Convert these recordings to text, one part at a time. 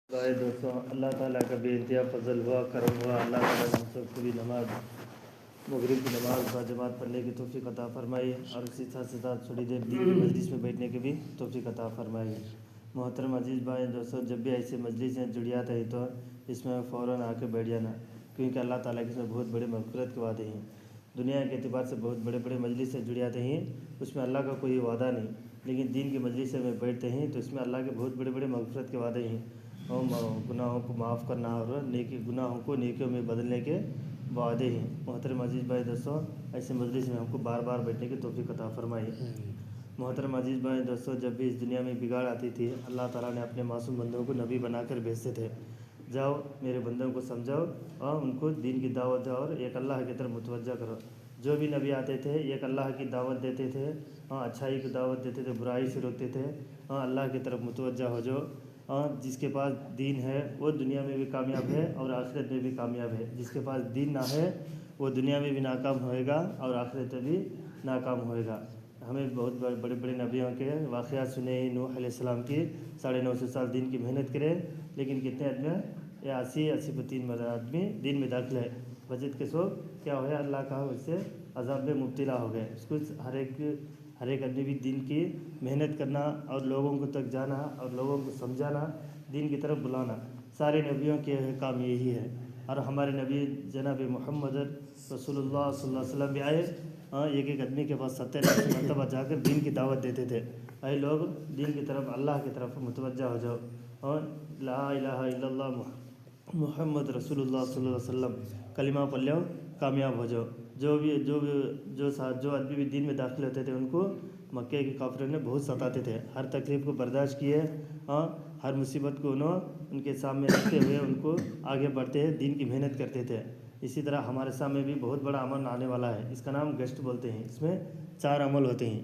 भाई दोस्तों, अल्लाह ताला का बेइंतहा फजल हुआ, करम हुआ। अल्लाह ताला ने हम सबको भी नमाज मगरिब की नमाज बाजमात पढ़ने की तौफीक अता फरमाई और इसी साथ थोड़ी देर दीन की मजलिस में बैठने की भी तौफीक अता फरमाई। मोहतरम अजीज़ भाई दोस्तों, जब भी ऐसे मजलिसें जुड़ियात है तो इसमें फ़ौरन आके बैठ जाना, क्योंकि अल्लाह ताला के इसमें बहुत बड़े मग़फ़िरत के वादे हैं। दुनिया के एतबार से बहुत बड़े बड़े मजलिस से जुड़ियाते हैं, उसमें अल्लाह का कोई वादा नहीं, लेकिन दीन की मजलिस में बैठते हैं तो इसमें अल्लाह के बहुत बड़े बड़े मग़फ़िरत के वादे हैं और गुनाहों को माफ़ करना और नेकी गुनाहों को नेकियों में बदलने के वादे हैं। मोहतरम अजीज़ भाई दोस्तों, ऐसे मजलिस में हमको बार बार बैठने की तौफीक अता फरमाई। मोहतरम अजीज़ भाई दोस्तों, जब भी इस दुनिया में बिगाड़ आती थी, अल्लाह ताला ने अपने मासूम बंदों को नबी बनाकर भेजते थे। जाओ मेरे बंदों को समझाओ और उनको दीन की दावत दो और एक अल्लाह की तरफ मुतवज्जा करो। जो भी नबी आते थे एक अल्लाह की दावत देते थे, अच्छाई की दावत देते थे, बुराई से रोकते थे, अल्लाह की तरफ मुतवज्जा हो जाओ। जिसके पास दीन है वो दुनिया में भी कामयाब है और आखिरत में भी कामयाब है। जिसके पास दीन ना है वो दुनिया में भी नाकाम होएगा और आखिरत में भी नाकाम होएगा। हमें बहुत बड़े बड़े नबियों के वाक़यात सुने ही। नूह अलैहिस्सलाम की 950 साल दीन की मेहनत करे, लेकिन कितने आदमी या 80-83 आदमी दीन में दाखिल है। बजट के सो क्या होया, अल्लाह का उससे अज़ाब में मुब्तला हो गए। उसको हर एक आदमी भी दीन की मेहनत करना और लोगों को तक जाना और लोगों को समझाना, दीन की तरफ बुलाना, सारे नबियों के काम यही है। और हमारे नबी जनाब मोहम्मद रसूलुल्लाह सल्लल्लाहु अलैहि वसल्लम भी आए, एक एक आदमी के पास 70 मरतबा जाकर दीन की दावत देते थे। ऐ लोग दीन की तरफ, अल्लाह की तरफ मुतवज्जा हो जाओ और ला इलाहा इल्लल्लाह मुहम्मद रसूलुल्लाह सल्लल्लाहु अलैहि वसल्लम कलिमा पढ़ लो, कामयाब हो जाओ। जो आदमी भी दीन में दाखिल होते थे उनको मक्के के काफिरों ने बहुत सताते थे, हर तकलीफ़ को बर्दाश्त किए, हर मुसीबत को उनके सामने रखते हुए उनको आगे बढ़ते हैं, दीन की मेहनत करते थे। इसी तरह हमारे सामने भी बहुत बड़ा अमल आने वाला है, इसका नाम गश्त बोलते हैं। इसमें 4 अमल होते हैं।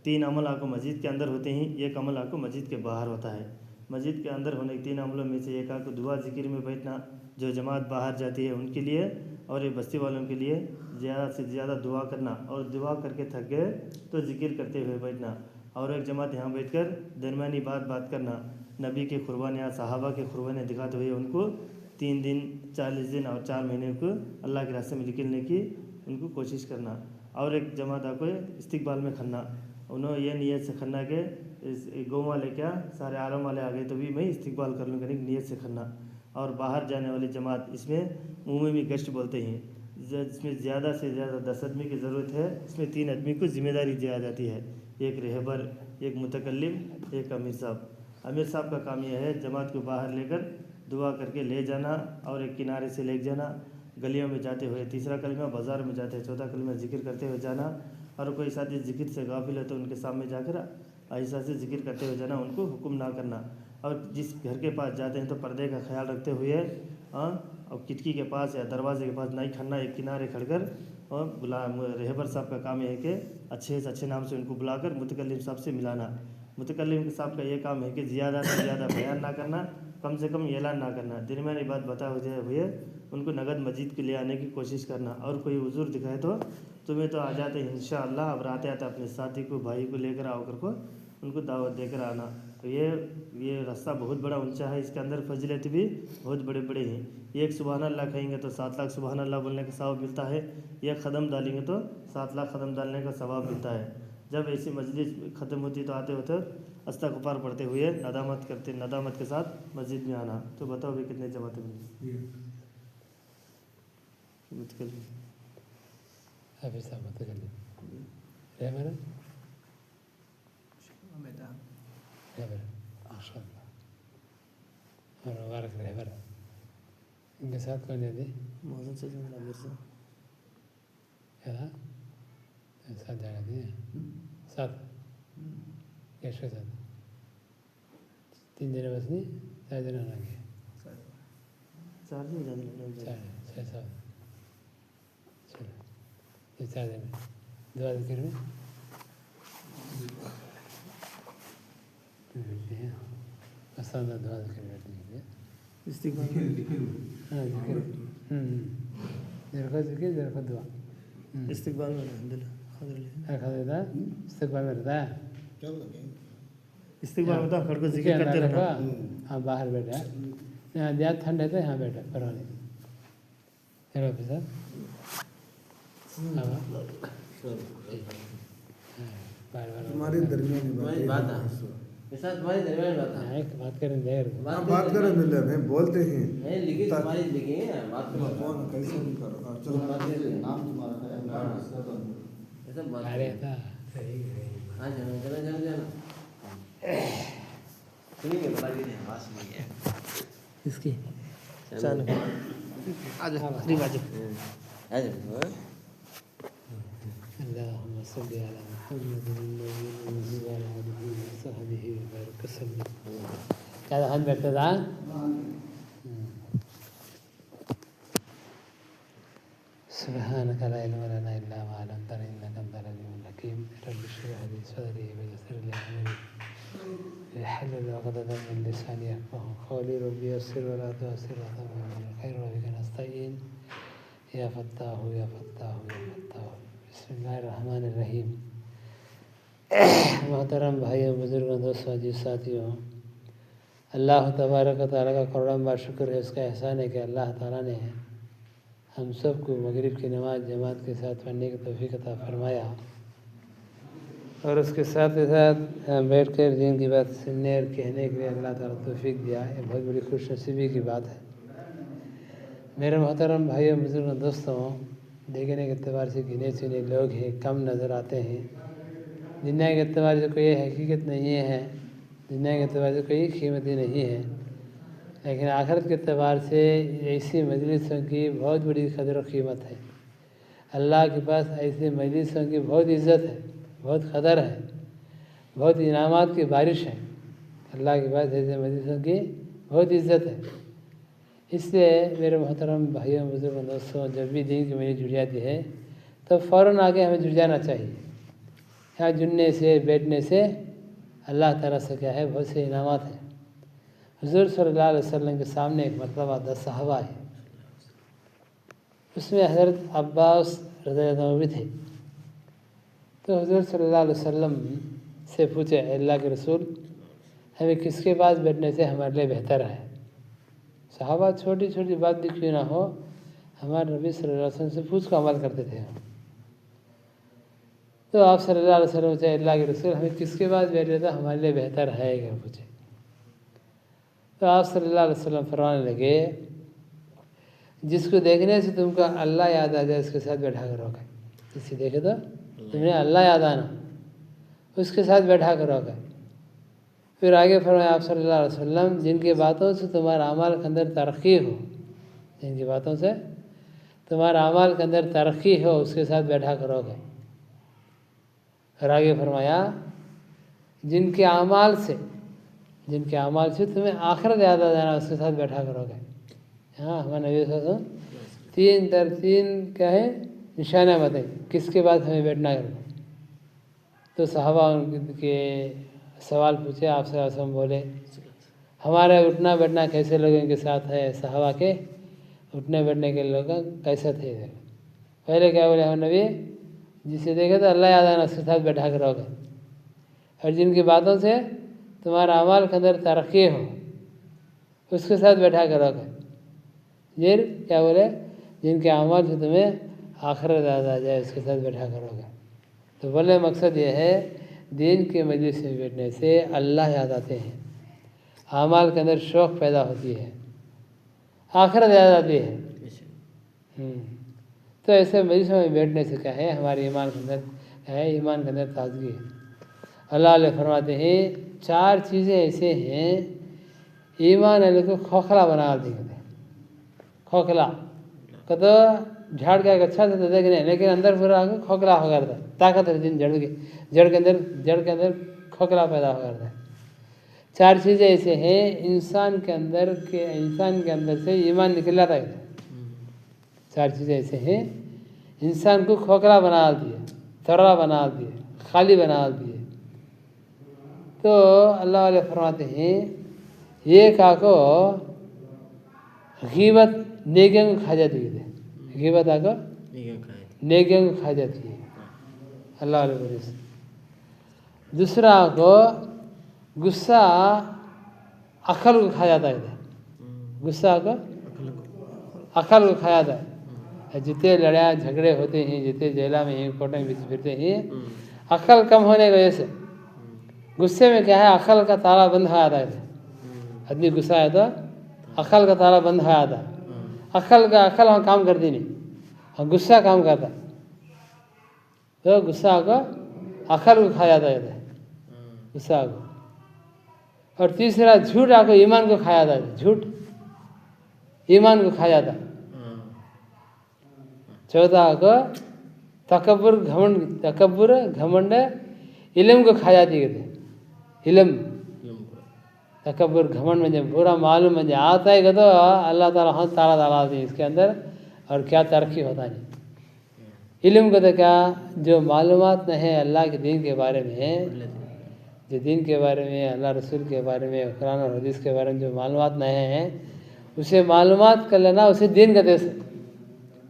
3 अमल आपको मस्जिद के अंदर होते हैं, एक अमल आपको मस्जिद के बाहर होता है। मस्जिद के अंदर होने के 3 अमलों में से एक आपको दुआ ज़िक्र में बैठना, जो जमात बाहर जाती है उनके लिए, और ये बस्ती वालों के लिए ज़्यादा से ज़्यादा दुआ करना, और दुआ करके थक गए तो ज़िक्र करते हुए बैठना। और एक जमात यहाँ बैठकर दरमियानी बात करना, नबी के कुर्बानियाँ, सहाबा के कुर्बानियाँ दिखाते हुए उनको 3 दिन 40 दिन और 4 महीने को अल्लाह के रास्ते में निकलने की उनको कोशिश करना। और एक जमात आपको इस्तिकबाल में खन्ना, उन्होंने ये नीयत से खन्ना कि इस गाँव वाले क्या सारे आलम वाले आ गए तो भी मैं इस्तिकबाल कर लूँगा, नीयत से खन्ना। और बाहर जाने वाली जमात, इसमें उमूमी गश्त बोलते हैं, जिसमें ज़्यादा से ज़्यादा 10 आदमी की ज़रूरत है। इसमें 3 आदमी को ज़िम्मेदारी दी जाती है, एक रहबर, एक मुतकल्लिम, एक अमीर साहब। अमीर साहब का काम यह है जमात को बाहर लेकर दुआ करके ले जाना और एक किनारे से ले जाना, गलियों में जाते हुए 3रा कलमा, बाज़ार में जाते हुए 4था कलमा ज़िक्र करते हुए जाना। और कोई साथी ज़िक्र से गाफिल है तो उनके सामने जाकर ऐसा से ज़िक्र करते हुए जाना, उनको हुक्म ना करना। और जिस घर के पास जाते हैं तो पर्दे का ख्याल रखते हुए और खिड़की के पास या दरवाजे के पास नहीं खड़ना, एक किनारे खड़कर और रहबर साहब का काम है कि अच्छे से अच्छे नाम से उनको बुलाकर मुतकल्लिम साहब से मिलाना। मुतकल्लिम साहब का ये काम है कि ज़्यादा से ज़्यादा बयान ना करना, कम से कम ऐलान ना करना, दरमियानी बात बता हुए उनको नगद मस्जिद के लिए आने की कोशिश करना। और कोई उज़ूर दिखाए तो तुम्हें तो आ जाते हैं इंशाअल्लाह, अब आते आते अपने साथी को, भाई को लेकर आओ कर को उनको दावत देकर आना। तो ये रास्ता बहुत बड़ा ऊंचा है, इसके अंदर फजीलत भी बहुत बड़े बड़े हैं। एक सुबहान अल्लाह कहेंगे तो 7 लाख सुबहान अल्लाह बोलने का सवाब मिलता है, एक कदम डालेंगे तो 7 लाख कदम डालने का सवाब मिलता है। जब ऐसी मजलिस ख़त्म होती तो आते होते अस्तग़फ़ार पढ़ते हुए नदामत के साथ मस्जिद में आना। तो बताओ भी कितने जमातें मिली? इनके साथ कौन जाते? मोहम्मद से साथ जाना चाहिए, साथ कैश के साथ 3 जने बस नहीं, 4 जने आना गया, 4 दिन ज़्यादा 6 7 चलो ये 4 जने दुआ ज़िक्र में आसान दुआ ज़िक्र बैठने के लिए इस्तिकबाल हाँ ज़िक्र ज़रा का दुआ इस्तिकबाल में अल्हम्दुलिल्लाह इस्तकबाल में रहता है। इस्तिकबाल होता खड़ को जिक्र करते रहना। हाँ बाहर बैठा, यहाँ ज़्यादा ठंड है तो यहाँ बैठा परवाह नहीं। चलो फिर सर बार बार हमारे दरमियान बात तुम्हारी दरमियान बात है। एक बात करें देर बात करें मिले हैं बोलते हैं नहीं लिखी तुम्हारी लिखी है बात करो। कौन कैसे नहीं कर रहा चलो नाम तुम्हारा है ऐसा बात अरे था सही हाँ जाना चलो जाना जाना सुनिए बता दीजिए आवाज़ सुनिए इसकी चलो आज रिवाज आ जाओ اللهم صل على محمد النبي وعلى آله وصحبه وبارك وسلم. كذا هن بيرتدى سبحانك لا علم لنا إلا ما علمتنا إنك أنت العليم الحكيم. رب اشرح لي صدري ويسر لي أمري واحلل عقدة من لساني يفقهوا قولي. ربي يسر ولا تعسر وتمم بالخير وبك نستعين يا فتاح يا فتاح يا فتاح. بسم اللہ الرحمن الرحیم. محترم بھائیوں بزرگوں دوستوں عزیز ساتھیوں، اللہ تبارک و تعالیٰ کا کروڑوں بار شکر ہے، اس کا احسان ہے کہ اللہ تعالیٰ نے ہم سب کو مغرب کی نماز جماعت کے ساتھ پڑھنے کی توفیق عطا فرمایا اور اس کے ساتھ بیٹھ کر دین کی بات سننے اور کہنے کے لیے اللہ تعالیٰ توفیق دیا. یہ بہت بڑی خوش نصیبی کی بات ہے. میرے محترم بھائیوں بزرگوں دوستوں، دیکھنے کے اعتبار سے گنے چنے لوگ ہیں، کم نظر آتے ہیں. دنیا کے اعتبار سے کوئی حقیقت نہیں ہے، دنیا کے اعتبار سے کوئی قیمتی نہیں ہے، لیکن آخرت کے اعتبار سے ایسی مجلسوں کی بہت بڑی قدر و قیمت ہے. اللہ کے پاس ایسی مجلسوں کی بہت عزت ہے، بہت قدر ہے، بہت انعامات کی بارش ہے. اللہ کے پاس ایسے مجلسوں کی بہت عزت ہے. اس لیے میرے محترم بھائیوں بزرگوں دوستوں، جب بھی دین کی میری جڑ جاتی ہے تو فوراً آگے ہمیں جڑ جانا چاہیے. یہاں جڑنے سے بیٹھنے سے اللہ تعالیٰ سے کیا ہے بہت سے انعامات ہیں. حضور صلی اللہ علیہ وسلم کے سامنے ایک مرتبہ 10 صحابہ ہے، اس میں حضرت عباس رضی اللہ عنہ بھی تھے. تو حضور صلی اللہ علیہ وسلم سے پوچھے، اے اللہ کے رسول، ہمیں کس کے پاس بیٹھنے سے ہمارے لیے بہتر ہے؟ صحابہ چھوٹی چھوٹی بات بھی کیوں نہ ہو ہمارے نبی صلی اللہ علیہ وسلم سے پوچھ کو عمل کرتے تھے. تو آپ صلی اللہ علیہ وسلم سے اللہ کے رسول ہمیں کس کے پاس بیٹھے تو ہمارے لیے بہتر ہے اگر پوچھے. تو آپ صلی اللہ علیہ وسلم فرمانے لگے، جس کو دیکھنے سے تم کو اللہ یاد آ جائے اس کے ساتھ بیٹھا کرو گے. جسے دیکھے تو تمہیں اللہ یاد آنا، اس کے ساتھ بیٹھا کرو گے. پھر آگے فرمایا آپ صلی اللہ علیہ وسلم، جن کی باتوں سے تمہارا اعمال کے اندر ترقی ہو، جن کی باتوں سے تمہارا اعمال کے اندر ترقی ہو اس کے ساتھ بیٹھا کرو گے. اور آگے فرمایا، جن کے اعمال سے تمہیں آخرت یاد آ جانا اس کے ساتھ بیٹھا کرو گے. ہاں ہمارے نبی صلی اللہ علیہ وسلم 3 کیا ہے نشانہ بتائیں کس کے بعد ہمیں بیٹھنا ہے. تو صحابہ ان کے سوال پوچھے، آپ صلی اللہ علیہ وسلم بولے ہمارے اٹھنا بیٹھنا کیسے لوگوں کے ساتھ ہے؟ صحابہ کے اٹھنے بیٹھنے کے لوگ کیسے تھے؟ پہلے کیا بولے ہم نبی، جسے دیکھے تو اللہ یاد آنا اس کے ساتھ بیٹھا کرو گے، اور جن کی باتوں سے تمہارا اعمال کے اندر ترقی ہو اس کے ساتھ بیٹھا کرو گے. یہ کیا بولے، جن کے اعمال سے تمہیں آخرت یاد آ جائے اس کے ساتھ بیٹھا کرو گے. تو بولے مقصد یہ ہے دین کے مجلس میں بیٹھنے سے اللہ یاد آتے ہیں، اعمال کے اندر شوق پیدا ہوتی ہے، آخرت یاد آتی ہے. تو ایسے مجلسوں میں بیٹھنے سے کیا ہے ہمارے ایمان کے اندر کیا ہے، ایمان کے اندر تازگی ہے. اللہ علیہ فرماتے ہیں 4 چیزیں ایسے ہیں ایمان والے کو کھوکھلا بنا دیں گے. کھوکھلا کہ تو جھاڑ کے اچھا سے دیکھنے لیکن اندر پورا کھوکھلا ہو کرتا ہے. طاقت ہے جڑ کے اندر کھوکھلا پیدا ہو کرتا ہے. 4 چیزیں ایسے ہیں انسان کے اندر سے ایمان نکل جاتا ہے. 4 چیزیں ایسے ہیں انسان کو کھوکھلا بنا دیے، تھرا بنا دیے، خالی بنا دیے. تو اللہ علیہ فرماتے ہیں یہ کو غیبت نیکیوں کو کھا جاتی ہے. غیبت کو نیکیوں کو کھا جاتی ہے اللہ علیہ وسلم. دوسرا کو गुस्सा अकल को खा जाता है, गुस्सा को अकल को खा जाता है। जितने लड़ाई झगड़े होते हैं, जितने जेला में ही कोर्ट में फिरते हैं, अकल कम होने की वजह से गुस्से में क्या है, अकल का ताला बंद हो जाता है। आदमी गुस्सा है तो अकल का ताला बंद हो जाता है। अकल हम काम करती नहीं, हम गुस्सा काम करता, तो गुस्सा को अकल को खा जाता है, गुस्सा को। और तीसरा झूठ आपको ईमान को खा जाता है, झूठ ईमान को खा जाता है। चौथा को तकब्बुर घमंड इल्म को खा जाती है, इल्म तकब्बुर घमंड में जब पूरा मालूम में आता है तो अल्लाह ताला हाथ ताला डालते हैं इसके अंदर, और क्या तरक्की होता नहीं। इल्म को तो क्या, जो मालूमात नहीं है अल्लाह के दीन के बारे में, जो दीन के बारे में, अल्लाह रसूल के बारे में, कुरान और हदीस के बारे में जो मालूमात नहीं है, उसे मालूमात कर लेना, उसे दीन का देश,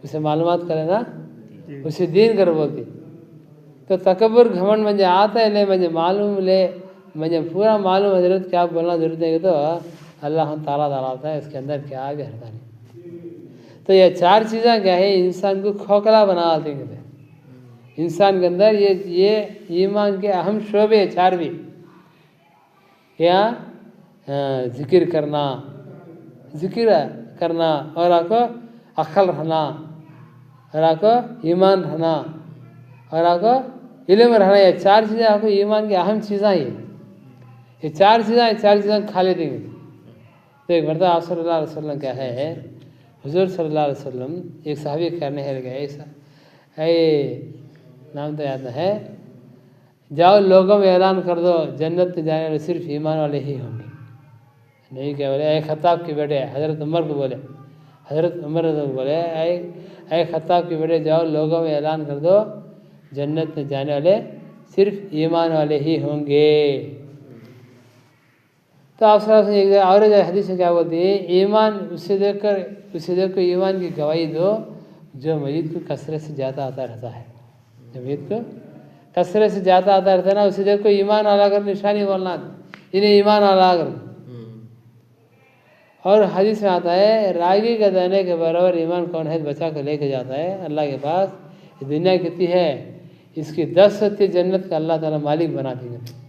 उसे मालूमात कर लेना, उसे दीन कर बोलती। तो तकब्बुर घमंड मुझे आता है, ले मुझे मालूम, ले मुझे पूरा मालूम, हजरत क्या बोलना जरूरत है, तो अल्लाह हम ताला डालता है, इसके अंदर क्या आगे हटता नहीं। तो ये चार चीज़ें क्या है, इंसान को खोखला बना देंगे। इंसान के अंदर ये ईमान के अहम शोबे चार भी, क्या जिक्र करना और आपको अक्ल रहना, और आपको ईमान रहना, और आपको इल्म रहना, ये चार चीज़ें आपको ईमान की अहम चीज़ें ही। ये चार चीज़ें खा लेते हैं। तो एक मरतबा आप सल्लल्लाहु अलैहि वसल्लम क्या है, हुजूर सल्लल्लाहु अलैहि वसल्लम एक सहाबी करने है गए, नाम तो याद है, जाओ लोगों में ऐलान कर दो जन्नत में जाने वाले सिर्फ ईमान वाले ही होंगे। नहीं क्या बोले, ऐ खत्ताब के बेटे, हज़रत उमर को बोले, हज़रत उमर को बोले, ऐ खत्ताब के बेटे, जाओ लोगों में ऐलान कर दो जन्नत में जाने वाले सिर्फ ईमान वाले ही होंगे। तो आप सब एक और हदीस में क्या बोलती है, ईमान उसे देखकर ईमान की गवाही दो जो मस्जिद को कसरत से जाता आता रहता है, जो मस्जिद को कसरत से जाता आता रहता है ना, उसे देखो ईमान वाला कर निशानी बोलना, इन्हें ईमान वाला कर। और हदीस में आता है, रागी के दाने के बराबर ईमान कौन है, बचा कर लेके जाता है अल्लाह के पास। ये दुनिया कितनी है, इसकी 10 सत्य जन्नत का अल्लाह ताला मालिक बना देंगे।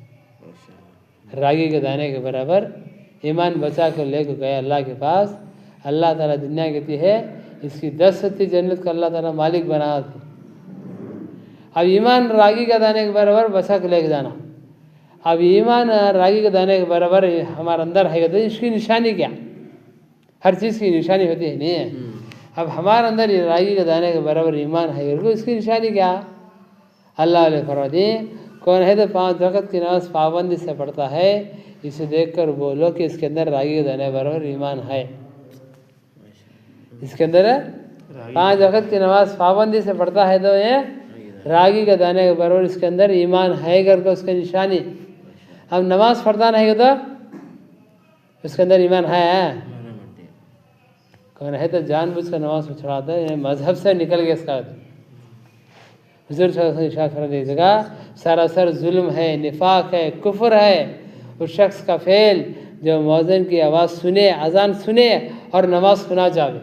रागी के दाने के बराबर ईमान बचा कर लेके गए अल्लाह के पास, अल्लाह ताला दुनिया कितनी है, इसकी 10 सत्य जन्नत का अल्लाह ताला मालिक बना दे। अब ईमान रागी के दाने के बराबर बचा के लेके जाना, अब ईमान रागी के दाने के बराबर हमारे अंदर है तो इसकी निशानी क्या, हर चीज़ की निशानी होती है, नहीं है। अब हमारे अंदर ये रागी के दाने के बराबर ईमान है, इसकी निशानी क्या, अल्लाह ने फरमाते कौन है तो 5 वक्त की नमाज पाबंदी से पढ़ता है, इसे देखकर बोलो कि इसके अंदर रागी के दाने बराबर ईमान है। इसके अंदर 5 वक्त की नमाज पाबंदी से पढ़ता है तो ये रागी के दाने के बराबर इसके अंदर ईमान है करके उसकी निशानी। अब नमाज पढ़ता नहीं तो उसके अंदर ईमान है, कौन है तो जानबूझ कर नमाज में छुड़ाता है, मजहब से निकल गया इसका। हुजूर जगह सरासर जुल्म है, निफाक है, कुफर है उस शख्स का फेल जो मौज़िन की आवाज़ सुने, अजान सुने और नमाज सुना जावे।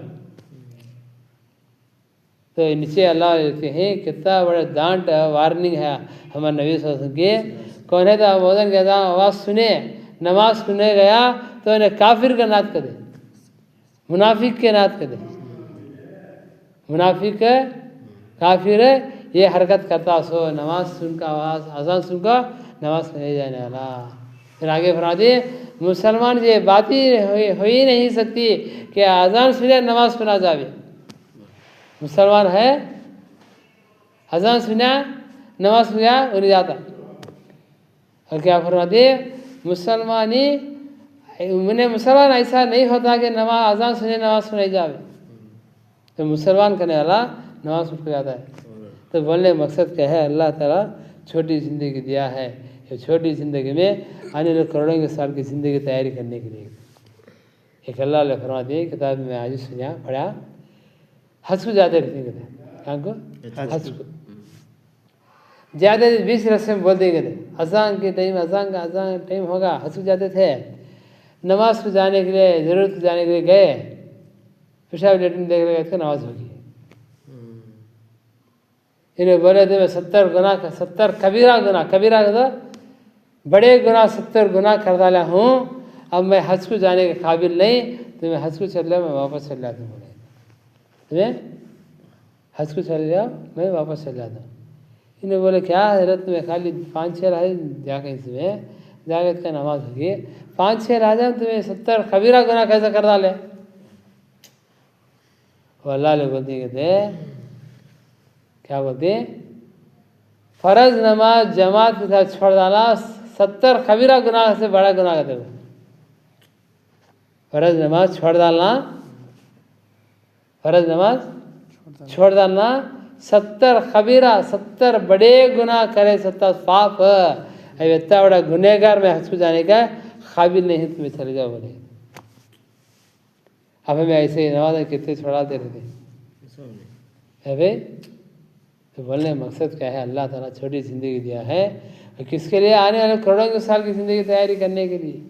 तो नीचे अल्लाह लिखते हैं कितना बड़ा डांट वार्निंग है हमारे नबी सल्लल्लाहु अलैहि वसल्लम के, कौन है तो मौज़िन की आवाज़ सुने, नमाज सुने गया तो इन्हें काफिर का नात कर दे, मुनाफिक के नात कर दे, मुनाफिक काफिर ये हरकत करता सो नमाज सुनकर आवाज़ अजान सुनकर नमाज नहीं जाने वाला। फिर आगे फरमा दिए मुसलमान ये बात ही हो ही नहीं सकती कि अजान सुने नमाज सुना जावे। मुसलमान है अजान सुना नमाज सुना उन्हें जाता, और क्या फरमा दिए मुसलमानी उन्हें मुसलमान ऐसा नहीं होता कि नमाज अजान सुने नमाज सुनाई जावे, तो मुसलमान करने वाला नमाज सुन जाता है। तो बोलने मकसद क्या है, अल्लाह ताला छोटी ज़िंदगी दिया है, ये छोटी ज़िंदगी में आने वाले करोड़ों के साल की ज़िंदगी की तैयारी करने के लिए। एक अल्लाह ने फरमा दिए किताब में आज सुना पढ़ा, हज को ज़्यादा रखने थे, कहाँ को हज को ज़्यादा 20 रस्म बोल देंगे थे, अजान के टाइम अजान टाइम होगा, हज को जाते थे, नमाज को जाने के लिए, ज़रूरत को जाने के लिए गए, पेशाब लेटरिन देख रहे थे, नमाज होगी। इन्हें बोले थे मैं 70 कबीरा गुनाह, कबीरा तो बड़े गुनाह 70 गुनाह कर डाला हूँ, अब मैं हज को जाने के काबिल नहीं, तो मैं हज को चल रहा, मैं वापस चल जाता हूँ। बोले तुम्हें हज को चल जाओ, मैं वापस चल जाता हूँ। इन्हें बोले क्या हजरत में खाली 5-6 राज जाकर इसमें जाकर का नमाज होगी, 5-6 राजा तुम्हें 70 कबीरा गुनाह कैसे कर डाले। वो अल्लाह ले बोलती कहते क्या बोलते, फर्ज नमाज जमात के साथ छोड़ डाला 70 कबीरा गुनाह से बड़ा गुनाह करते हो। फर्ज नमाज छोड़ डालना, फर्ज नमाज छोड़ डालना 70 कबीरा, 70 बड़े गुनाह करे, 70 पाप, अब इतना बड़ा गुनहगार में हज को जाने का काबिल नहीं, तुम्हें चले जाओ। बोले अब हमें ऐसे नमाज कितने छोड़ाते रहते है भाई। तो बोलने मकसद क्या है, अल्लाह ताला छोटी ज़िंदगी दिया है, और किसके लिए, आने वाले करोड़ों के साल की ज़िंदगी तैयारी करने के लिए।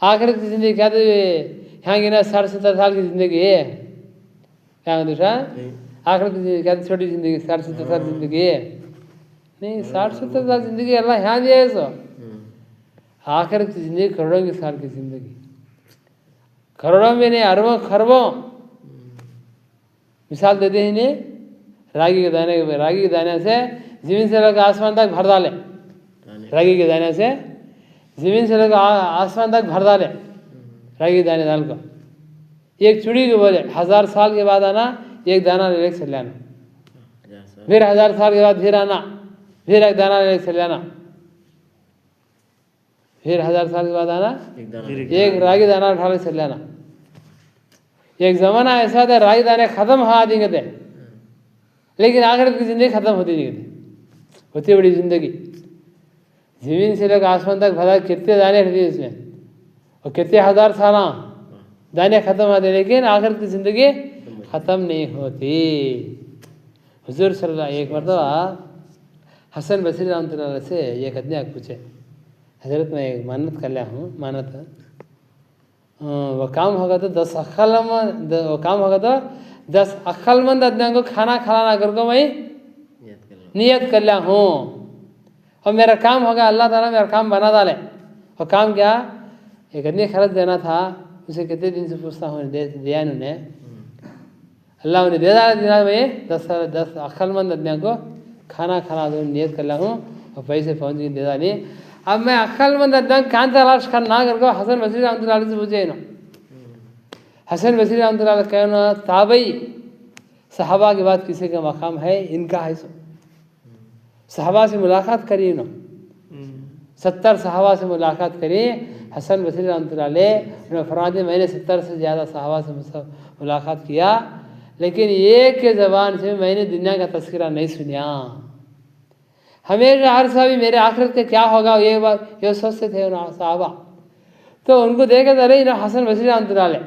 आखिरत की ज़िंदगी क्या, तो यहाँ गिना 60-70 साल की ज़िंदगी है, क्या दूसरा आखिरत की ज़िंदगी क्या, तो छोटी ज़िंदगी 60-70 साल ज़िंदगी है नहीं, 60-70 साल ज़िंदगी अल्लाह यहाँ दिया है। सो आखिरत की ज़िंदगी करोड़ों के साल की ज़िंदगी, करोड़ों में नहीं अरबों खरबों। मिसाल देते ही नहीं, रागी के दाने से ज़मीन से लेकर आसमान तक भर डाले, रागी के दाने से ज़मीन से लेकर आसमान तक भर डाले, रागी के दाने डाल को एक चूड़ी को बोले 1000 साल के बाद आना, एक दाना ले चल जाना, फिर 1000 साल के बाद फिर आना, फिर एक दाना ले चल जाना, फिर 1000 साल के बाद आना, एक रागी दाना उठा ले चल जाना। एक ज़माना ऐसा था रागी दाने ख़त्म हो आदि थे, लेकिन आखिरत की ज़िंदगी ख़त्म होती नहीं थी, होती बड़ी ज़िंदगी। ज़मीन से लेकर आसमान तक भरा, कितने दाने रहते इसमें, और कितने 1000 साल दाने ख़त्म होते, लेकिन आखिरत की ज़िंदगी ख़त्म नहीं होती। हुज़ूर सल्लल्लाहु अलैहि वसल्लम एक मरतबा हसन बसरी रहमतुल्लाह अलैह से ये कदने पूछे, हज़रत मैं एक मानत कर लिया हूँ, मानत वो काम होगा तो 10 अक्लमंद आदमियों को खाना खिलाना करके मैं नियत कर लिया हूँ, और मेरा काम होगा, अल्लाह ताला मेरा काम बना डाले। और काम क्या, एक आदमी खर्च देना था, उसे कितने दिन से पूछता हूँ, दिया उन्होंने, अल्लाह उन्हें दे डाला, मैं 10 अक्लमंद आदमियों को खाना खाना दो, नियत कर लिया हूँ, और पैसे पहुँच गए, दे डाली। अब मैं अक्लमंद आदमी कहाँ तलाश करना करके हसन बसरी रहमतुल्लाह अलैह से पूछे ना, हसन बसरी रहमतुल्लाह अलैह कहना ताबई सहाबा के बाद किसी का मकाम है, इनका है। सहाबा से मुलाकात करी ना, 70 सहाबा से मुलाकात करी। हसन बसरी रहमतुल्लाह अलैह उन्होंने फरमाते मैंने 70 से ज़्यादा सहाबा से मुलाकात किया, लेकिन एक के ज़बान से मैंने दुनिया का तस्करा नहीं सुनिया। हमेशा हर साहब मेरे आखिरत के क्या होगा ये बात ये सोचते थे सहाबा। तो उनको देखे तो अरे हसन बसरी रहमतुल्लाह अलैह,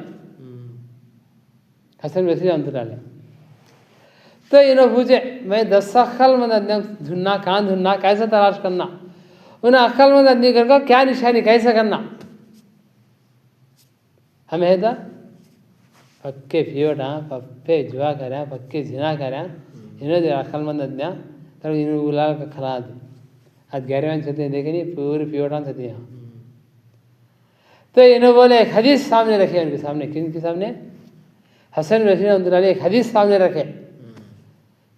हसन बसरी रहमतुल्लाह अलैह। तो इन्होंने पूछे मैं 10 अक्लमंद आदमी ढूंढना, कहाँ ढूंढना, कैसे तलाश करना, उन्हें अक्लमंद आदमी करके क्या निशानी कैसे करना। हमें है था पक्के फियोटा, पक्के जुआ करें, पक्के जिना करें, इन्होंने अक्लमंद आदमी तर इन्होंने बुला कर खिला दी। आज गैरवान छते देखे नहीं, पूरी प्योटान छती यहाँ। तो इन्होंने बोले एक हदीस सामने रखे, उनके सामने, किनके सामने, हसन बसरी रहमतुल्लाह अलैह एक हदीस सामने रखे।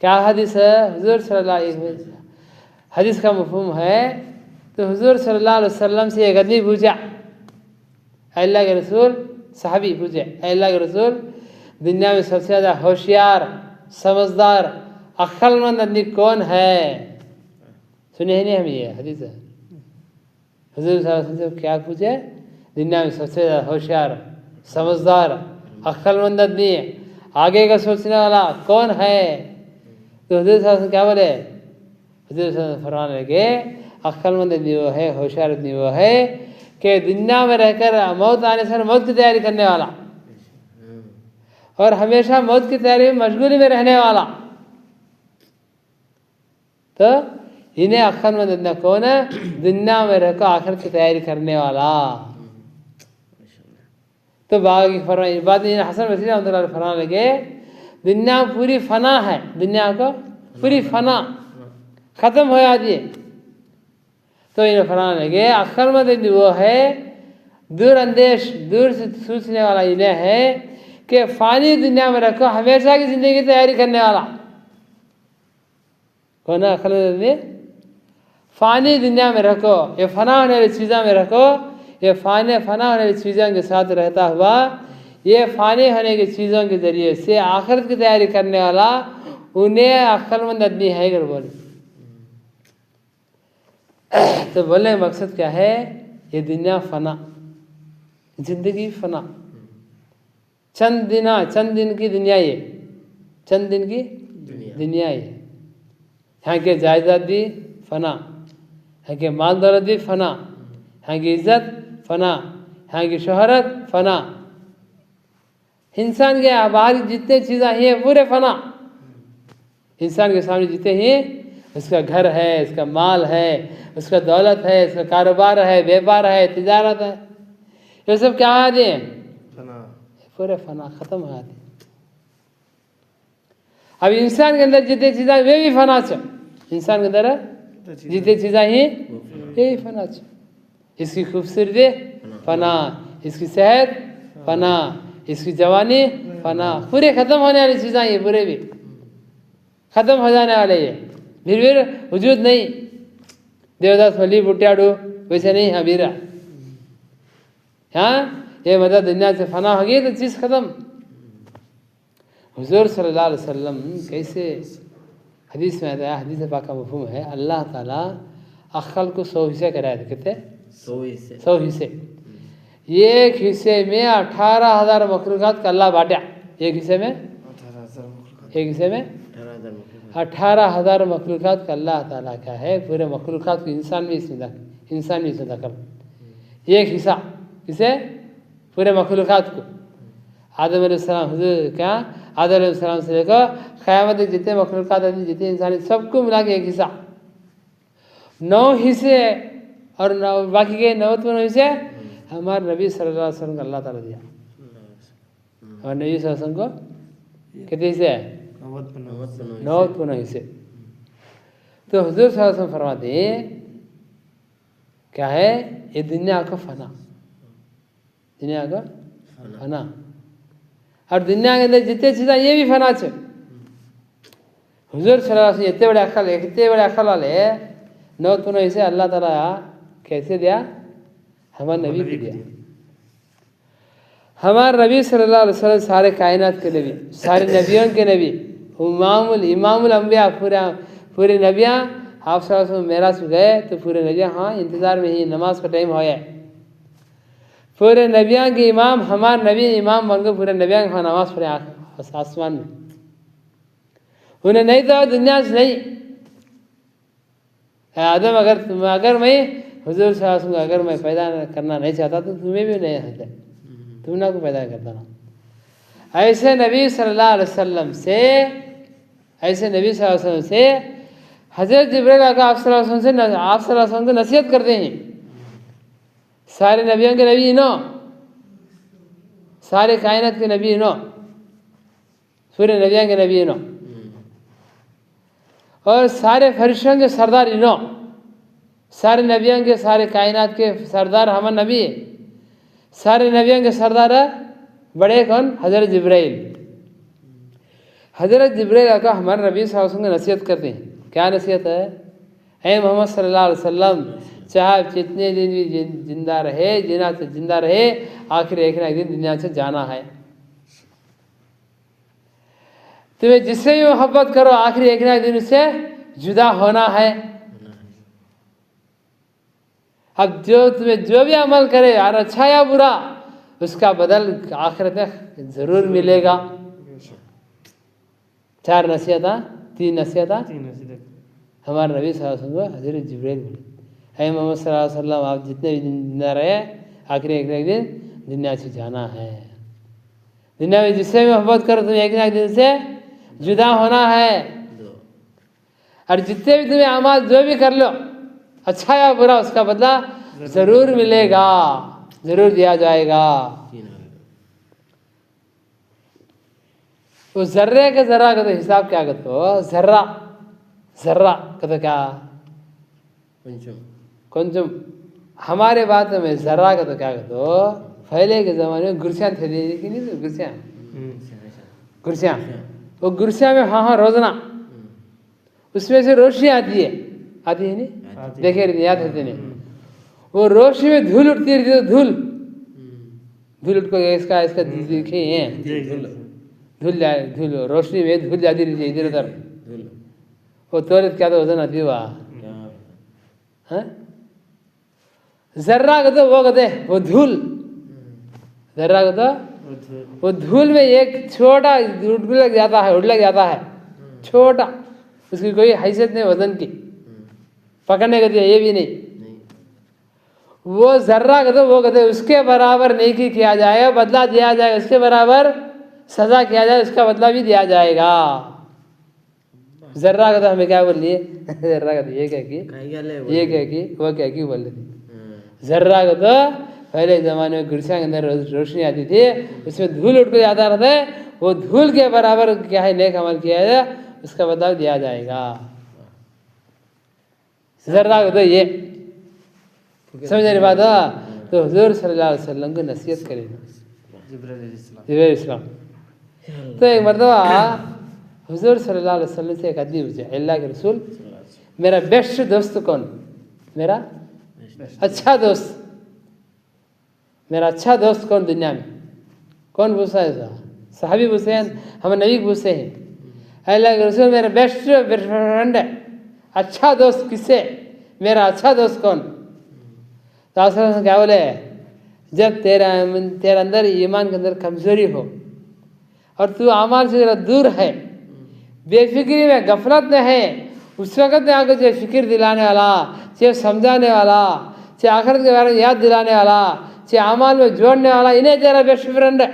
क्या हदीस है, हुजूर सल्लल्लाहु अलैहि वसल्लम, हदीस का मफहूम है। तो हुजूर सल्लल्लाहु अलैहि वसल्लम से एक आदमी पूछा, अल्लाह के रसूल, सहाबी पूछे अल्लाह के रसूल, दुनिया में सबसे ज़्यादा होशियार, समझदार, अक्लमंद आदमी कौन है। सुने ही नहीं हम, ये हदीस है। हुजूर सल्लल्लाहु अलैहि वसल्लम क्या पूछे, दुनिया में सबसे ज़्यादा होशियार, समझदार, अक्लमंद आदमी, आगे का सोचने वाला कौन है। तो हुजूर सल्लल्लाहु अलैहि वसल्लम क्या बोले, हुजूर सल्लल्लाहु अलैहि वसल्लम फरमाने लगे अक्लमंद आदमी वो है, होशियार आदमी वो है कि दुनिया में रहकर मौत आने से मौत की तैयारी करने वाला, और हमेशा मौत की तैयारी में मशगूली में रहने वाला। तो انہیں عقل مند ادنا کون ہے؟ دنیا میں رہ کر آخرت کی تیاری کرنے والا. تو باقی فرمائے بات حسن بصری رحمۃ اللہ علیہ فرمانے لگے دنیا پوری فنا ہے، دنیا کو پوری فنا ختم ہو جاتی ہے. تو انہیں فرمانے لگے عقل مند وہ ہے دور اندیش دور سے سوچنے والا انہیں ہے کہ فانی دنیا میں رکھو ہمیشہ کی زندگی کی تیاری کرنے والا کون ہے؟ عقل مند فانی دنیا میں رکھو، یہ فنا ہونے والی چیزوں میں رکھو، یہ فنا ہونے والی چیزوں کے ساتھ رہتا ہوا یہ فانی ہونے کی چیزوں کے ذریعے سے آخرت کی تیاری کرنے والا انہیں عقل مند آدمی ہے اگر بولے تو بولنے کا مقصد کیا ہے؟ یہ دنیا فنا، زندگی فنا، چند دن کی دنیا، یہ چند دن کی دنیا ہے. یہاں کے جائیداد بھی فنا، یہاں کے مال دولت بھی فنا، یہاں کی عزت فنا، یہاں کی شہرت فنا، انسان کے باہر جتنے چیزیں ہیں پورے فنا. انسان کے سامنے جتنے ہیں اس کا گھر ہے، اس کا مال ہے، اس کا دولت ہے، اس کا کاروبار ہے، بیپار ہے، تجارت ہے، یہ سب کیا آتے ہیں؟ پورے فنا ختم ہو جاتے ہیں. اب انسان کے اندر جتنے چیزیں وہ بھی فنا سے، انسان کے اندر جتنے چیزیں ہیں یہ بھی فنا سے. اس کی خوبصورتی فنا، اس کی صحت فنا، اس کی جوانی فنا، پورے ختم ہونے والی چیزیں یہ پورے بھی ختم ہو جانے والے یہ پھر وجود نہیں. دیوداس ملی بٹیاڈو ویسے نہیں ہے بیرا. ہاں یہ مطلب دنیا سے فنا ہوگی تو چیز ختم. حضور صلی اللہ علیہ وسلم کیسے حدیث میں آتا ہے، حدیث پاک کا مفہوم ہے اللہ تعالیٰ عقل کو 100 حصے کرایا تھے. کتنے؟ 100 حصے. ایک حصے میں 18,000 مخلوقات کا اللہ بانٹا. ایک حصے میں 18,000 مخلوقات کا اللہ تعالیٰ کا ہے. پورے مخلوقات کو انسان بھی اس میں دخل. ایک حصہ کسے؟ پورے مخلوقات کو. آدم علیہ السلام حضور کیا آدم علیہ السلام سے لے کر قیامت تک جتنے مخلوقات جتنے انسان سب کو ملا کے ایک حصہ. 9 حصے اور باقی کے 99 حصے ہمارے نبی صلی اللہ علیہ وسلم کو اللہ تعالیٰ دیا. اور نبی صلی اللہ علیہ وسلم کو کتنے حصے ہیں؟ 99 حصے. تو حضور صلی اللہ علیہ وسلم فرماتے ہیں کیا ہے؟ یہ دنیا کا فنا، دنیا کا فنا. اور دنیا کے اندر جتنے چیزیں یہ بھی فنا سے. حضور صلی اللہ علیہ وسلم اتنے بڑے عقل والے 99 حصے اللہ تعالیٰ کیسے دیا؟ ہمارے نبی کو دیا. ہمارے نبی صلی اللہ علیہ وسلم سارے کائنات کے نبی، سارے نبیوں کے نبی، امام الانبیاء، پورے نبیاں. آپ صلی اللہ علیہ وسلم معراج میں گئے تو پورے نبیاں ہاں انتظار میں ہی، نماز کا ٹائم ہو گیا. پورے نبیاں کے امام ہمارے نبی امام بن گئے. پورے نبیاں کے نماز پڑھے آسمان میں. انہیں نہیں تو دنیا سے نہیں. آدم اگر میں حضور صلی اللہ علیہ وسلم اگر میں پیدا کرنا نہیں چاہتا تو تمہیں بھی نہیں ہوتا، تم نہ کو پیدا کرتا نا. ایسے نبی صلی اللہ علیہ وسلم سے حضرت جبرائیل آپ صلی اللہ علیہ وسلم کو نصیحت کرتے ہیں. سارے نبیوں کے نبی سارے کائنات کے نبی پورے نبیوں کے نبی اور سارے فرشتوں کے سردار سارے نبیوں کے سارے کائنات کے سردار ہمارے نبی ہے. سارے نبیوں کے سردار بڑے کون؟ حضرت جبرائیل. حضرت جبرائیل کا ہمارے نبی صلی اللہ علیہ وسلم کو نصیحت کرتے ہیں. کیا نصیحت ہے؟ اے محمد صلی اللہ علیہ وسلم چاہے جتنے دن بھی زندہ رہے آخر ایک نہ ایک دن دنیا سے جانا ہے. تمہیں جس سے بھی محبت کرو آخری ایک نہ ایک دن سے جدا ہونا ہے. اب تمہیں جو بھی عمل کرے اور اچھا یا برا اس کا بدل آخرت میں ضرور ملے گا. 4 نصیحتیں 3 نصیحتیں ہمارے نبی صلی اللہ علیہ وسلم کو حضرت جبرائیل بولے. اے محمد صلی اللہ علیہ وسلم آپ جتنے بھی زندہ رہے آخری ایک نہ ایک دن دنیا سے جانا ہے. دنیا میں جس سے بھی محبت کرو تمہیں ایک نہ ایک دن سے جدا ہونا ہے. اور جتنے بھی تمہیں اعمال جو بھی کر لو اچھا یا برا اس کا بدلہ ضرور ملے گا، ضرور دیا جائے گا. وہ ذرے کا ذرہ کا تو حساب کیا کرتے ہو؟ ذرہ کا تو کیا کنچم. ہمارے بات میں ذرہ کا تو کیا کرتے ہو؟ پہلے کے زمانے میں گرسیاں تھے کہ نہیں؟ گرسیاں وہ گرسیاں میں ہاں روزانہ اس میں سے روشنی آتی ہے نہیں؟ دیکھے رہتے یاد رہتے نہیں؟ وہ روشنی میں دھول اٹھتی رہتی ہے. دھول اٹھ کو اس کا دیکھے ہیں دھول روشنی میں دھول جاتی رہتی ہے ادھر ادھر. وہ تولت کیا تو وزن آتی ہے وہاں. ذرہ کا تو وہ کہتے وہ دھول. ذرہ کا تو وہ دھول میں ایک چھوٹا اڑ لگ جاتا ہے چھوٹا. اس کی کوئی حیثیت نہیں وزن کی، پکڑنے کا یہ بھی نہیں. وہ ذرہ کا تو وہ کہتے اس کے برابر نیکی کیا جائے گا، بدلہ دیا جائے گا. اس کے برابر سزا کیا جائے اس کا بدلہ بھی دیا جائے گا. ذرہ کا تو ہمیں کیا بول لیے؟ ذرہ کا تو یہ کہہ کی وہ کہہ کی بول رہی. ذرہ کا تو پہلے زمانے میں گرسیاں کے اندر روشنی آتی تھی، اس میں دھول اٹھ کے جاتا رہتا ہے. وہ دھول کے برابر کیا ہے نیک عمل کیا جائے اس کا بدلہ دیا جائے گا. ذرہ کا تو یہ سمجھ رہی بات ہے. تو حضور صلی اللہ علیہ وسلم کو نصیحت کرے جبرائیل السلام. تو ایک مرتبہ حضور صلی اللہ علیہ وسلم سے ایک آدمی پوچھا، اللہ کے رسول میرا بیسٹ دوست کون؟ میرا اچھا دوست، میرا اچھا دوست کون دنیا میں؟ کون پوچھا ہے؟ صحابی پوچھے ہیں، ہم نبی پوچھتے ہیں. اللہ کے رسول میرا بیسٹ فرینڈ ہے، اچھا دوست کس سے؟ میرا اچھا دوست کون؟ تو آپ کیا بولے؟ جب تیرا اندر ایمان کے اندر کمزوری ہو اور تو اعمال سے ذرا دور ہے، بے فکری میں غفلت میں ہے، اس وقت میں آپ کو چاہے فکر دلانے والا، چاہے سمجھانے والا، چاہے آخرت کے بارے میں یاد دلانے والا، چاہے اعمال میں جوڑنے والا، انہیں تیرا بیسٹ فرینڈ ہے.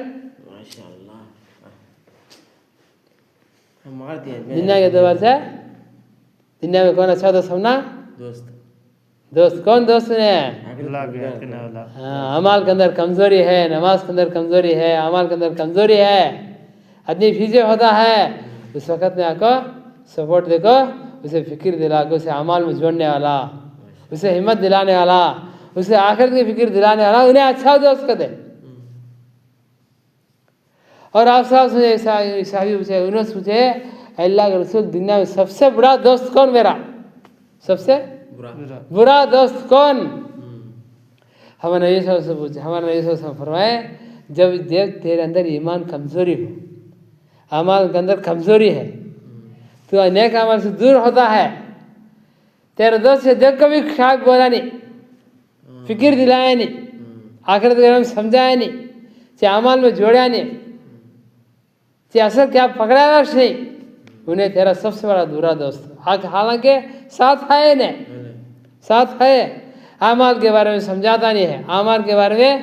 دنیا کے اعتبار سے دنیا میں کون اچھا دوست ہونا؟ دوست کون دوست نے؟ اعمال کے اندر کمزوری ہے، نماز کے اندر کمزوری ہے، اعمال کے اندر کمزوری ہے، آدمی پیچھے ہوتا ہے، اس وقت میں آپ کو سپورٹ دے کو اسے فکر دلا کے اسے اعمال میں جوڑنے والا، اسے ہمت دلانے والا، اسے آخرت کی فکر دلانے والا، انہیں اچھا دوست کہتے. اور آپ صاحب صحابی پوچھے، انہوں نے پوچھے اللہ کے رسول دنیا میں سب سے بڑا دوست کون؟ میرا سب سے برا دوست کون؟ ہمارے نبی صلی اللہ علیہ وسلم پوچھے، ہمارے نبی صلی اللہ علیہ وسلم فرمائے جب دیکھ تیرے اندر ایمان کمزوری ہو، اعمال کے اندر کمزوری ہے، تو نیک عمل سے دور ہوتا ہے، تیرے دوست سے دیکھ کبھی خیال بولا نہیں، فکر دلایا نہیں، آخرت کے بارے میں سمجھایا نہیں، چاہے اعمال میں جوڑا نہیں، چاہے اثر کیا پکڑا نہیں، انہیں تیرا سب سے بڑا برا دوست. حالانکہ ساتھ ہے نہیں، ساتھ ہے، اعمال کے بارے میں سمجھاتا نہیں ہے، اعمال کے بارے میں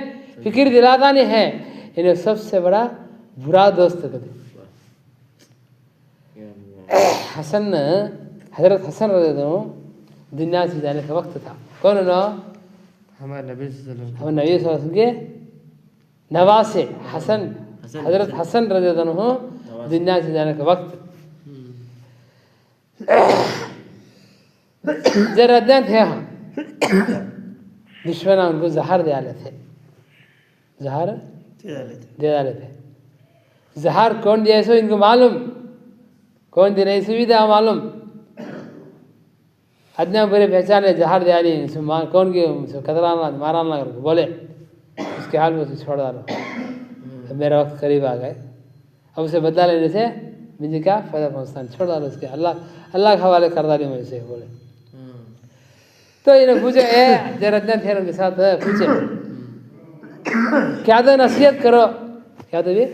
فکر دلاتا نہیں ہے، انہیں سب سے بڑا برا دوست کہتے. حضرت حسن رضی اللہ عنہ دنیا سے جانے کا وقت تھا. کون انہوں؟ ہمارے نبی صلی اللہ علیہ وسلم، ہمارے نبی صلی اللہ علیہ وسلم کے نواسے حسن، حضرت حسن رضی اللہ عنہ دنیا سے جانے کا وقت. جردین تھے ہاں، دشمن ان کو زہر دے ڈالے تھے، زہر دے ڈالے تھے. زہر کون دیا سو ان کو معلوم، کون دے نہیں سوی دیا معلوم. ادنا بڑے پہچانے زہر دیا نہیں، کون کی قتلانا مارانا کر بولے اس کے حال میں اسے چھوڑ ڈالو. میرا وقت قریب آ گئے، اب اسے بدلا لینے سے مجھے کیا فائدہ پہنچتا ہے، چھوڑ ڈالو اس کے، اللہ کے حوالے کر ڈالی مجھ سے بولے. تو انہیں پوچھے جردین تھے ان کے ساتھ پوچھے کیا تو نصیحت کرو، کیا تو بھی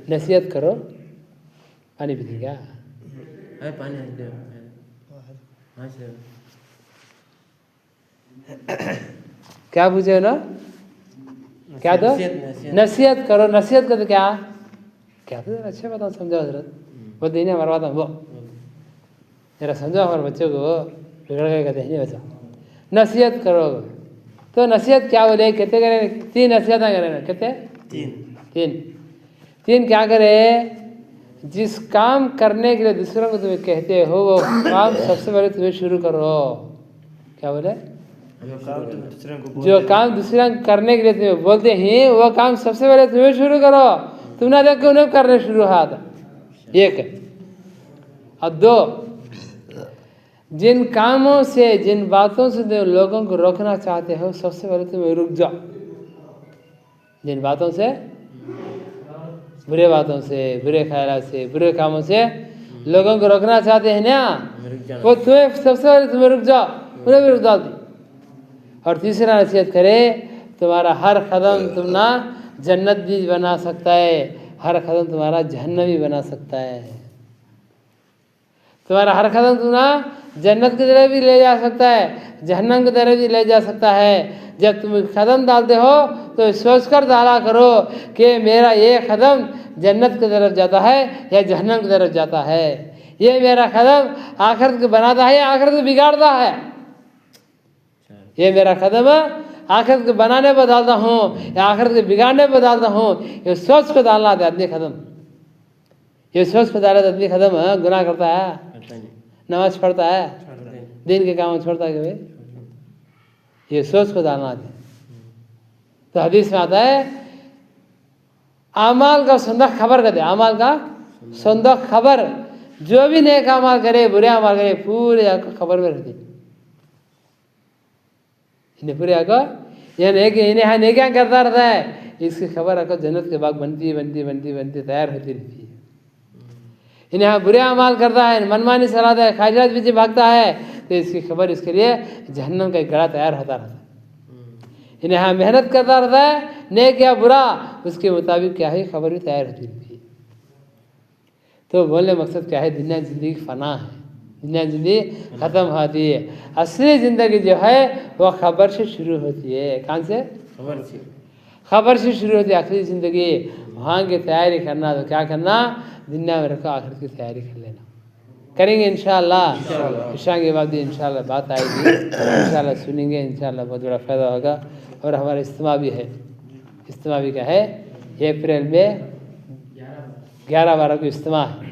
نصیحت کرو. پانی پیتے کیا؟ کیا پوچھے نا؟ کیا تو نصیحت کرو. نصیحت کا تو کیا تو اچھے بات سمجھا حضرت، وہ دینے مرواتا وہ ذرا سمجھو ہمارے بچوں کو بگڑ گئے کہتے ہیں نہیں بچہ نصیحت کرو تو نصیحت کیا بولے کہتے کریں 3 نصیحتیں کریں کہتے 3 کیا کرے جس کام کرنے کے لیے دوسروں کو تمہیں کہتے ہو وہ کام سب سے پہلے تمہیں شروع کرو کیا بولے جو کام دوسرے کرنے کے لیے تمہیں بولتے ہیں وہ کام سب سے پہلے تمہیں شروع کرو تم نہ دیکھ کے انہیں کرنے شروع ہاتھ 1 اور 2 جن کاموں سے جن باتوں سے تم لوگوں کو روکنا چاہتے ہو سب سے پہلے تم رک جاؤ جن باتوں سے برے باتوں سے برے خیالات سے برے کاموں سے لوگوں کو روکنا چاہتے ہیں نا وہ تمہیں سب سے پہلے تمہیں رک جاؤ انہیں بھی رک ڈال دی اور تیسرا نصیحت کرے تمہارا ہر قدم تم نہ جنت بھی بنا سکتا ہے ہر قدم تمہارا جہنم بھی بنا سکتا ہے تمہارا ہر قدم تم نہ جنت کی طرف بھی لے جا سکتا ہے جہنم کی طرف بھی لے جا سکتا ہے جب تم قدم ڈالتے ہو تو سوچ کر ڈالا کرو کہ میرا یہ قدم جنت کی طرف جاتا ہے یا جہنم کی طرف جاتا ہے یہ میرا قدم آخرت کو بناتا ہے یا آخرت کو بگاڑتا ہے یہ میرا قدم آخرت کو بنانے پر ڈالتا ہوں یا آخرت کو بگاڑنے پر ڈالتا ہوں یہ سوچ کو ڈالنا ہے آدمی قدم یہ سوچ کو ڈالا آدمی قدم گناہ کرتا ہے نماز پڑھتا ہے دین کے کام چھوڑتا ہے کہ بھائی یہ سوچ کو ڈالنا ہے تو حدیث میں آتا ہے اعمال کا صندوق خبر کہتے ہیں اعمال کا صندوق خبر جو بھی نیک اعمال کرے برے اعمال کرے پورے آپ کو خبر میں رہتی انہیں پورے آپ کو انہیں نیکیاں کرتا رہتا ہے اس کی خبر آپ کو جنت کے باغ بنتی تیار ہوتی رہتی ہے انہیں برے اعمال کرتا ہے منمانی چلاتا ہے خواہشات پیچھے بھاگتا ہے تو اس کی خبر اس کے لیے جہنم کا ایک گڑھا تیار ہوتا رہتا ہے انہیں محنت کرتا رہتا ہے نیک یا برا اس کے مطابق کیا ہے خبر بھی تیار ہوتی رہتی ہے تو بولنے مقصد کیا ہے دنیا زندگی فنا ہے دنیا زندگی ختم ہوتی ہے اصلی زندگی جو ہے وہ خبر سے شروع ہوتی ہے کہاں سے خبر سے شروع ہوتی ہے اصلی زندگی وہاں کی تیاری کرنا تو کیا کرنا دنیا میں رکھو آخرت کی تیاری کر لینا کریں گے انشاءاللہ عشاء کے بعد بھی انشاءاللہ بات آئے گی انشاءاللہ سنیں گے انشاءاللہ بہت بڑا فائدہ ہوگا اور ہمارا اجتماع بھی ہے اجتماع بھی کیا ہے اپریل میں 11-12 کو اجتماع ہے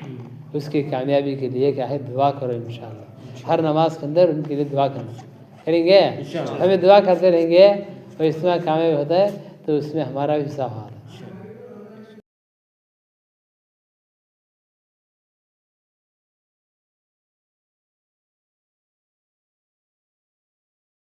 اس کی کامیابی کے لیے کیا ہے دعا کرو انشاءاللہ ہر نماز کے اندر ان کے لیے دعا کرنا کریں گے ہمیں دعا کرتے رہیں گے اور اجتماع کامیاب ہوتا ہے تو اس میں ہمارا بھی حصہ ہوتا ہے